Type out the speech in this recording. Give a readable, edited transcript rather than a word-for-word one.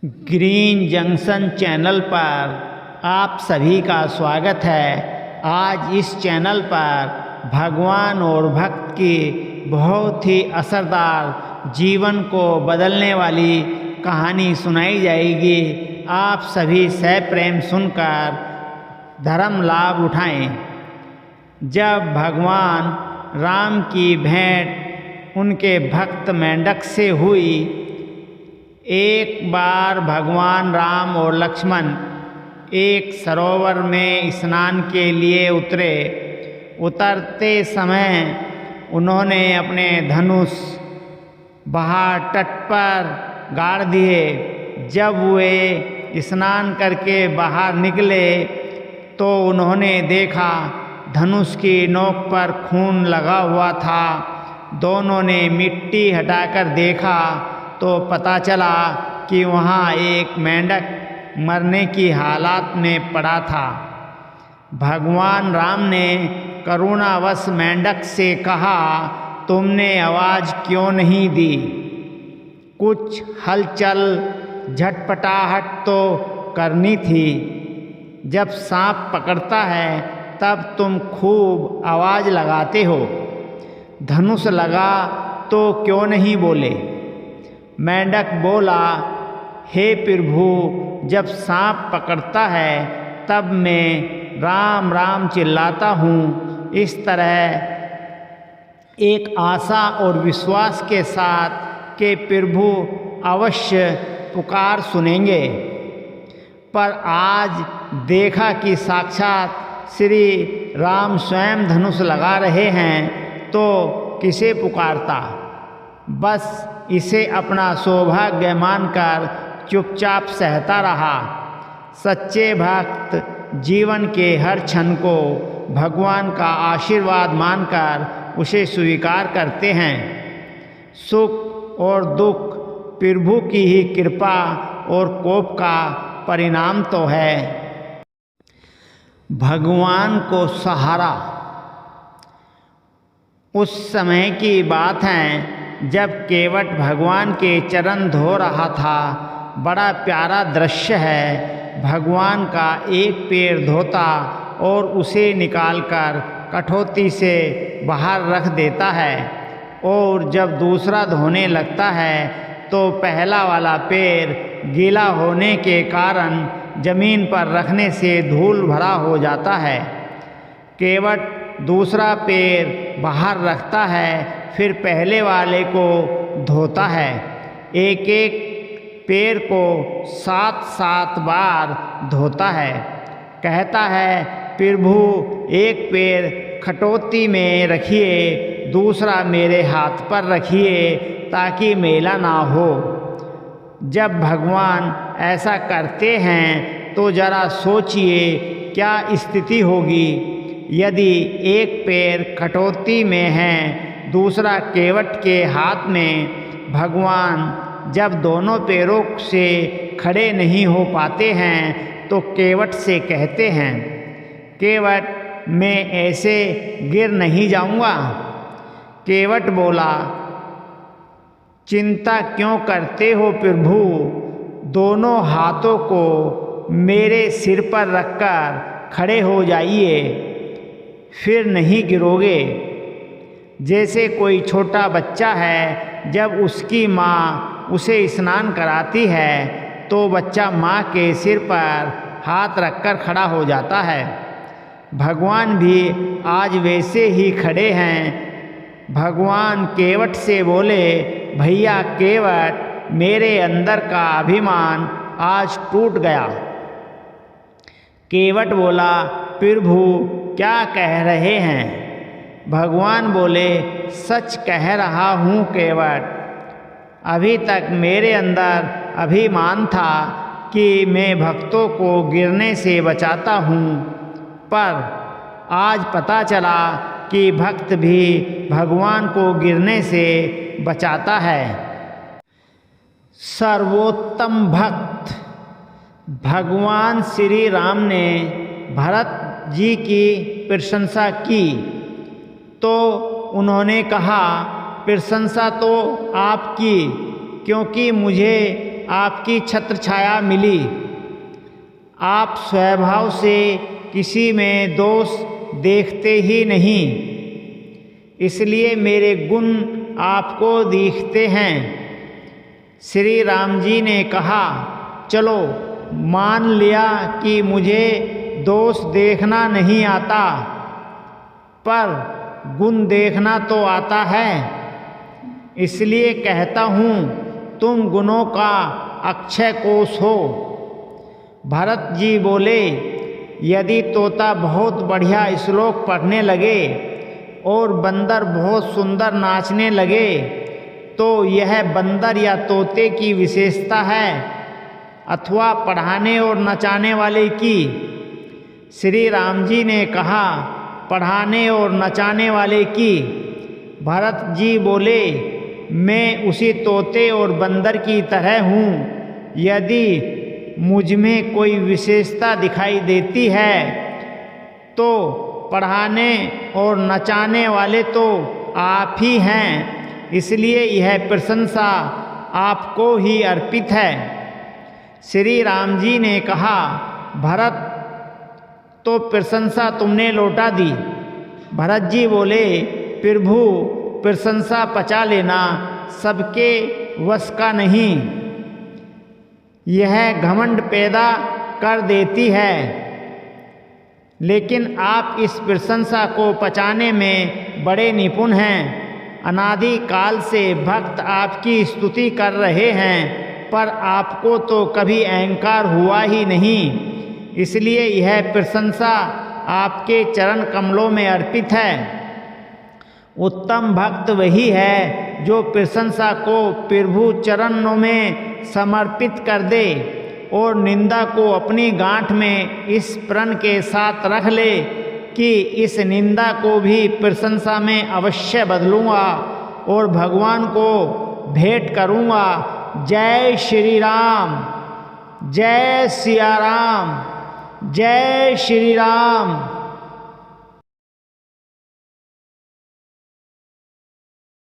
Green junction channel पर आप सभी का स्वागत है। आज इस चैनल पर भगवान और भक्त की बहुत ही असरदार जीवन को बदलने वाली कहानी सुनाई जाएगी। आप सभी सप्रेम सुनकर धर्म लाभ उठाएं। जब भगवान राम की भेंट उनके भक्त मेंढक से हुई, एक बार भगवान राम और लक्ष्मण एक सरोवर में स्नान के लिए उतरे। उतरते समय उन्होंने अपने धनुष बाहर तट पर गाड़ दिए। जब वे स्नान करके बाहर निकले तो उन्होंने देखा धनुष की नोक पर खून लगा हुआ था। दोनों ने मिट्टी हटाकर देखा तो पता चला कि वहाँ एक मेंढक मरने की हालत में पड़ा था। भगवान राम ने करुणावश मेंढक से कहा, तुमने आवाज़ क्यों नहीं दी? कुछ हलचल झटपटाहट तो करनी थी। जब सांप पकड़ता है तब तुम खूब आवाज़ लगाते हो। धनुष लगा तो क्यों नहीं बोले? मेंढक बोला, हे प्रभु, जब सांप पकड़ता है तब मैं राम राम चिल्लाता हूँ। इस तरह एक आशा और विश्वास के साथ कि प्रभु अवश्य पुकार सुनेंगे। पर आज देखा कि साक्षात श्री राम स्वयं धनुष लगा रहे हैं तो किसे पुकारता? बस इसे अपना सौभाग्य मानकर चुपचाप सहता रहा। सच्चे भक्त जीवन के हर क्षण को भगवान का आशीर्वाद मानकर उसे स्वीकार करते हैं। सुख और दुख प्रभु की ही कृपा और कोप का परिणाम तो है। भगवान को सहारा। उस समय की बात है जब केवट भगवान के चरण धो रहा था। बड़ा प्यारा दृश्य है। भगवान का एक पैर धोता और उसे निकालकर कठौती से बाहर रख देता है, और जब दूसरा धोने लगता है तो पहला वाला पैर गीला होने के कारण जमीन पर रखने से धूल भरा हो जाता है। केवट दूसरा पैर बाहर रखता है, फिर पहले वाले को धोता है। एक एक पैर को 7-7 बार धोता है। कहता है, प्रभु एक पैर खटोती में रखिए, दूसरा मेरे हाथ पर रखिए ताकि मैला ना हो। जब भगवान ऐसा करते हैं तो जरा सोचिए क्या स्थिति होगी। यदि एक पैर कटौती में है, दूसरा केवट के हाथ में, भगवान जब दोनों पैरों से खड़े नहीं हो पाते हैं तो केवट से कहते हैं, केवट मैं ऐसे गिर नहीं जाऊंगा। केवट बोला, चिंता क्यों करते हो प्रभु? दोनों हाथों को मेरे सिर पर रखकर खड़े हो जाइए, फिर नहीं गिरोगे। जैसे कोई छोटा बच्चा है, जब उसकी माँ उसे स्नान कराती है तो बच्चा माँ के सिर पर हाथ रखकर खड़ा हो जाता है। भगवान भी आज वैसे ही खड़े हैं। भगवान केवट से बोले, भैया केवट, मेरे अंदर का अभिमान आज टूट गया। केवट बोला, प्रभु क्या कह रहे हैं? भगवान बोले, सच कह रहा हूँ केवट। अभी तक मेरे अंदर अभिमान था कि मैं भक्तों को गिरने से बचाता हूँ, पर आज पता चला कि भक्त भी भगवान को गिरने से बचाता है। सर्वोत्तम भक्त। भगवान श्री राम ने भरत जी की प्रशंसा की तो उन्होंने कहा, प्रशंसा तो आपकी, क्योंकि मुझे आपकी छत्र छाया मिली। आप स्वभाव से किसी में दोष देखते ही नहीं, इसलिए मेरे गुण आपको दिखते हैं। श्री राम जी ने कहा, चलो मान लिया कि मुझे दोष देखना नहीं आता, पर गुण देखना तो आता है। इसलिए कहता हूँ, तुम गुणों का अक्षय कोश हो। भरत जी बोले, यदि तोता बहुत बढ़िया श्लोक पढ़ने लगे और बंदर बहुत सुंदर नाचने लगे तो यह बंदर या तोते की विशेषता है अथवा पढ़ाने और नचाने वाले की? श्री राम जी ने कहा, पढ़ाने और नचाने वाले की। भरत जी बोले, मैं उसी तोते और बंदर की तरह हूँ। यदि मुझ में कोई विशेषता दिखाई देती है तो पढ़ाने और नचाने वाले तो आप ही हैं, इसलिए यह प्रशंसा आपको ही अर्पित है। श्री राम जी ने कहा, भरत, तो प्रशंसा तुमने लौटा दी। भरत जी बोले, प्रभु, प्रशंसा पचा लेना सबके वश का नहीं, यह घमंड पैदा कर देती है। लेकिन आप इस प्रशंसा को पचाने में बड़े निपुण हैं। अनादि काल से भक्त आपकी स्तुति कर रहे हैं, पर आपको तो कभी अहंकार हुआ ही नहीं, इसलिए यह प्रशंसा आपके चरण कमलों में अर्पित है। उत्तम भक्त वही है जो प्रशंसा को प्रभु चरणों में समर्पित कर दे और निंदा को अपनी गांठ में इस प्रण के साथ रख ले कि इस निंदा को भी प्रशंसा में अवश्य बदलूँगा और भगवान को भेंट करूँगा। जय श्री राम, जय सिया राम, जय श्री राम।